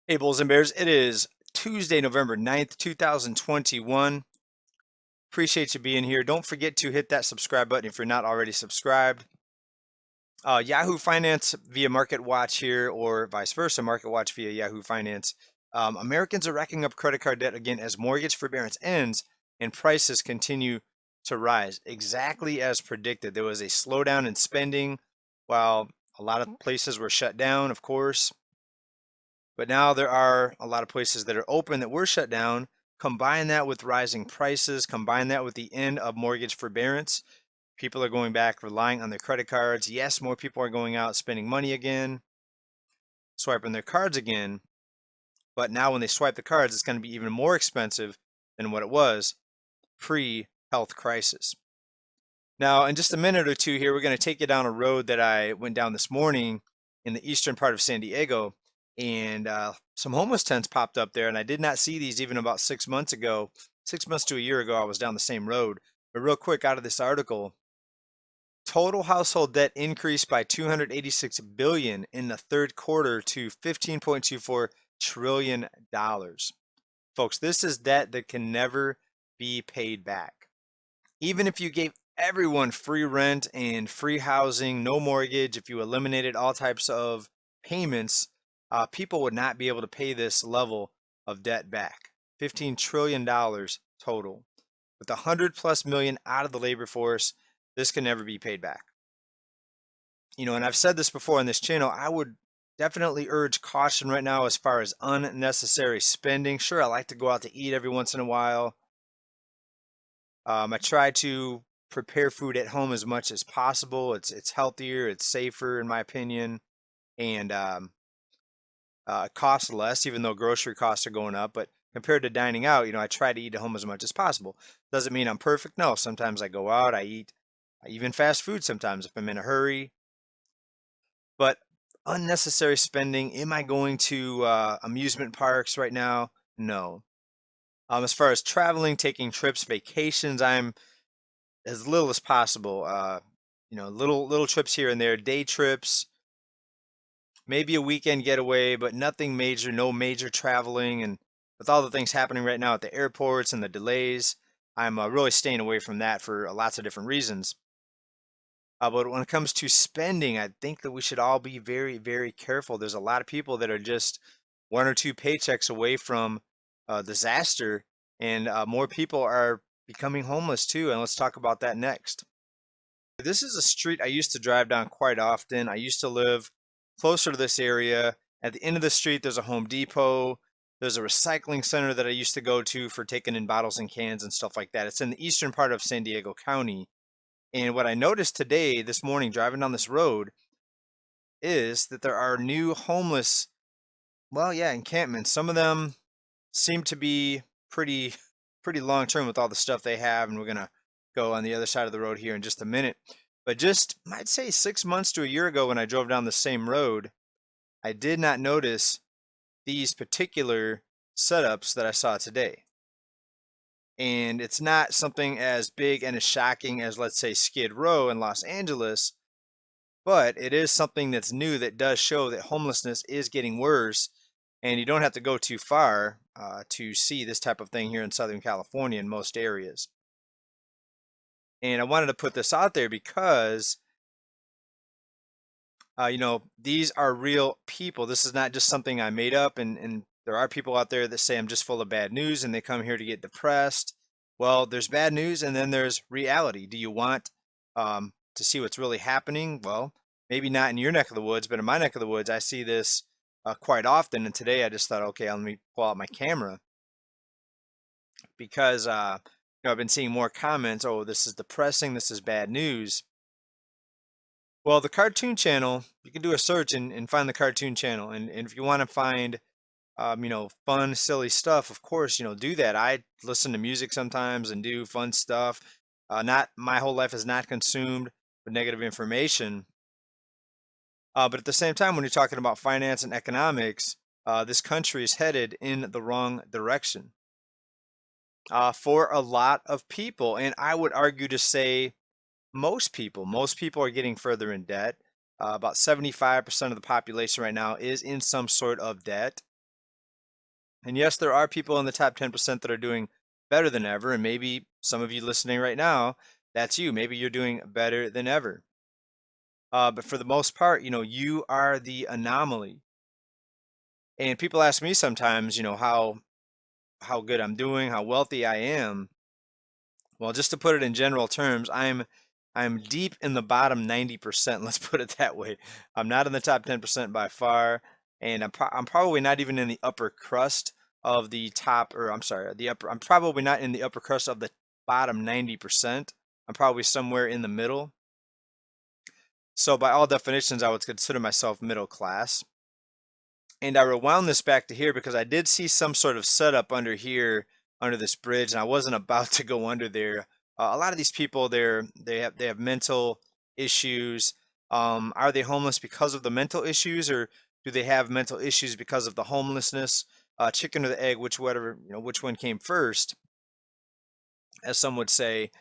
Hey, Bulls and Bears. It is Tuesday, November 9th, 2021. Appreciate you being here. Don't forget to hit that subscribe button if you're not already subscribed. Yahoo Finance via Market Watch here, or vice versa, Market Watch via Yahoo Finance. Americans are racking up credit card debt again as mortgage forbearance ends and prices continue to rise. Exactly as predicted. There was a slowdown in spending while a lot of places were shut down, of course. But now there are a lot of places that are open that were shut down. Combine that with rising prices, combine that with the end of mortgage forbearance. People are going back relying on their credit cards. Yes, more people are going out spending money again, swiping their cards again. But now when they swipe the cards, it's going to be even more expensive than what it was pre-health crisis. Now, in just a minute or two here, we're going to take you down a road that I went down this morning in the eastern part of San Diego, and some homeless tents popped up there, and I did not see these even about 6 months ago. 6 months to a year ago, I was down the same road. But real quick, out of this article, total household debt increased by 286 billion in the third quarter to 15.24 trillion dollars. Folks, this is debt that can never be paid back. Even if you gave everyone free rent and free housing, no mortgage, if you eliminated all types of payments, people would not be able to pay this level of debt back. $15 trillion total. With 100 plus million out of the labor force, this can never be paid back. And I've said this before on this channel, I would definitely urge caution right now as far as unnecessary spending. Sure, I like to go out to eat every once in a while. I try to prepare food at home as much as possible. It's healthier, it's safer in my opinion, and it costs less, even though grocery costs are going up. But compared to dining out, I try to eat at home as much as possible. Doesn't mean I'm perfect. No, sometimes I go out, I eat even fast food sometimes if I'm in a hurry. But unnecessary spending. Am I going to amusement parks right now? No. As far as traveling, taking trips, vacations, I'm as little as possible. Little trips here and there, day trips, maybe a weekend getaway, but nothing major, no major traveling. And with all the things happening right now at the airports and the delays, I'm really staying away from that for lots of different reasons. But when it comes to spending, I think that we should all be very, very careful. There's a lot of people that are just one or two paychecks away from disaster, and more people are becoming homeless too. And let's talk about that next. This is a street I used to drive down quite often. I used to live closer to this area. At the end of the street, there's a Home Depot. There's a recycling center that I used to go to for taking in bottles and cans and stuff like that. It's in the eastern part of San Diego County. And what I noticed today, this morning, driving down this road, is that there are new homeless, well, yeah, encampments. Some of them seem to be pretty, pretty long term with all the stuff they have. And we're going to go on the other side of the road here in just a minute. But just, I'd say 6 months to a year ago when I drove down the same road, I did not notice these particular setups that I saw today. And it's not something as big and as shocking as, let's say, Skid Row in Los Angeles, but it is something that's new that does show that homelessness is getting worse. And you don't have to go too far to see this type of thing here in Southern California in most areas. And I wanted to put this out there because, these are real people. This is not just something I made up. And there are people out there that say I'm just full of bad news and they come here to get depressed. Well, there's bad news and then there's reality. Do you want to see what's really happening? Well, maybe not in your neck of the woods, but in my neck of the woods, I see this quite often. And today I just thought, okay, let me pull out my camera because I've been seeing more comments. Oh, this is depressing. This is bad news. Well, the cartoon channel, you can do a search and find the cartoon channel. And if you want to find, fun, silly stuff, of course, do that. I listen to music sometimes and do fun stuff. Not my whole life is not consumed with negative information. But at the same time, when you're talking about finance and economics, this country is headed in the wrong direction for a lot of people. And I would argue to say most people are getting further in debt. About 75% of the population right now is in some sort of debt. And yes, there are people in the top 10% that are doing better than ever. And maybe some of you listening right now, that's you. Maybe you're doing better than ever. But for the most part, you are the anomaly. And people ask me sometimes, how good I'm doing, how wealthy I am. Well, just to put it in general terms, I'm deep in the bottom 90%, let's put it that way. I'm not in the top 10% by far, and I'm probably not even in the upper crust of the top, or I'm sorry, the upper I'm probably not in the upper crust of the bottom 90%. I'm probably somewhere in the middle. So by all definitions, I would consider myself middle class. And I rewound this back to here because I did see some sort of setup under here, under this bridge, and I wasn't about to go under there. A lot of these people, they have mental issues. Are they homeless because of the mental issues, or do they have mental issues because of the homelessness? Chicken or the egg, which one came first, as some would say.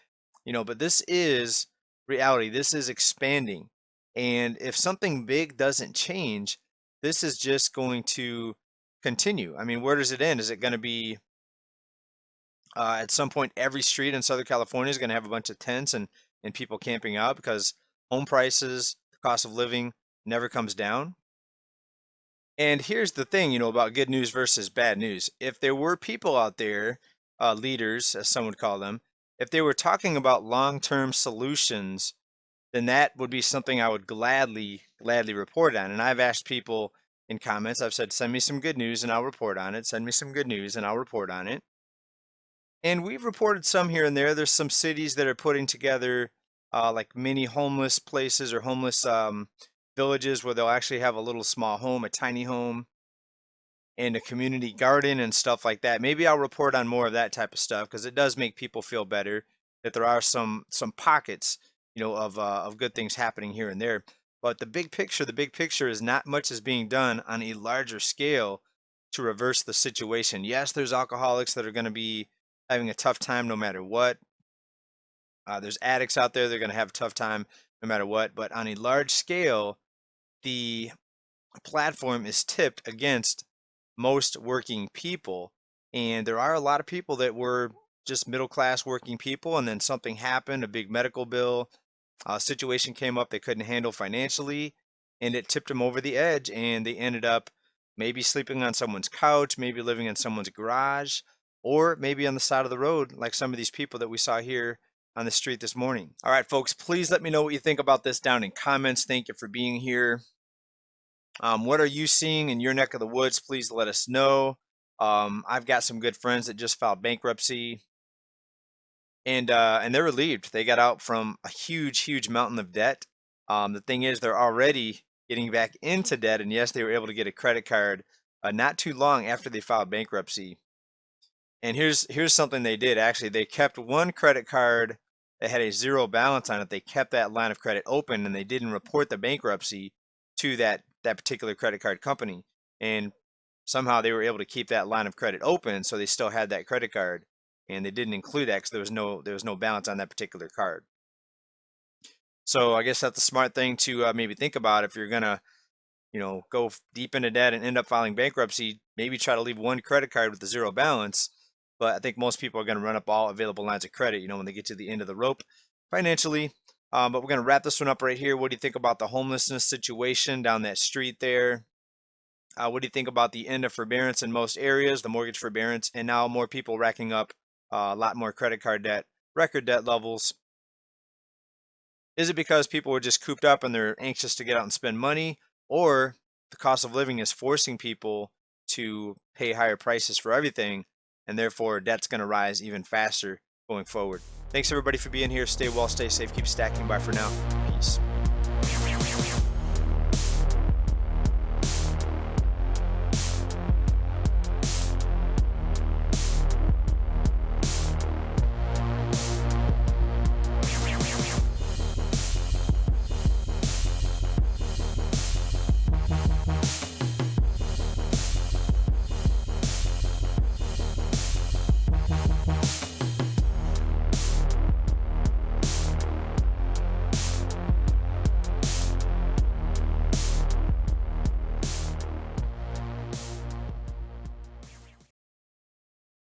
But this is reality. This is expanding. And if something big doesn't change, this is just going to continue. I mean, where does it end? Is it going to be at some point every street in Southern California is going to have a bunch of tents and people camping out because home prices, the cost of living never comes down? And here's the thing, about good news versus bad news. If there were people out there, leaders, as some would call them, if they were talking about long-term solutions, then that would be something I would gladly report on. And I've asked people in comments, I've said, send me some good news and I'll report on it. Send me some good news and I'll report on it. And we've reported some here and there. There's some cities that are putting together like mini homeless places or homeless villages where they'll actually have a little small home, a tiny home, and a community garden and stuff like that. Maybe I'll report on more of that type of stuff because it does make people feel better that there are some pockets, of good things happening here and there. But the big picture is not much is being done on a larger scale to reverse the situation. Yes, there's alcoholics that are going to be having a tough time no matter what. There's addicts out there, they're going to have a tough time no matter what. But on a large scale, the platform is tipped against most working people. And there are a lot of people that were just middle class working people, and then something happened, a big medical bill, situation came up they couldn't handle financially, and it tipped them over the edge, and they ended up maybe sleeping on someone's couch, maybe living in someone's garage, or maybe on the side of the road, like some of these people that we saw here on the street this morning. All right, folks, please let me know what you think about this down in comments. Thank you for being here. What are you seeing in your neck of the woods? Please let us know. I've got some good friends that just filed bankruptcy, and they're relieved. They got out from a huge mountain of debt. The thing is, they're already getting back into debt, and yes, they were able to get a credit card not too long after they filed bankruptcy. And here's something they did. Actually, they kept one credit card that had a zero balance on it. They kept that line of credit open, and they didn't report the bankruptcy to that particular credit card company. And somehow they were able to keep that line of credit open, so they still had that credit card, and they didn't include that because there was no balance on that particular card. So I guess that's a smart thing to maybe think about if you're gonna go deep into debt and end up filing bankruptcy. Maybe try to leave one credit card with a zero balance. But I think most people are going to run up all available lines of credit, when they get to the end of the rope financially. But we're going to wrap this one up right here. What do you think about the homelessness situation down that street there? What do you think about the end of forbearance in most areas, the mortgage forbearance, and now more people racking up a lot more credit card debt, record debt levels? Is it because people were just cooped up and they're anxious to get out and spend money, or the cost of living is forcing people to pay higher prices for everything, and therefore debt's going to rise even faster going forward? Thanks everybody for being here. Stay well, stay safe, keep stacking. Bye for now.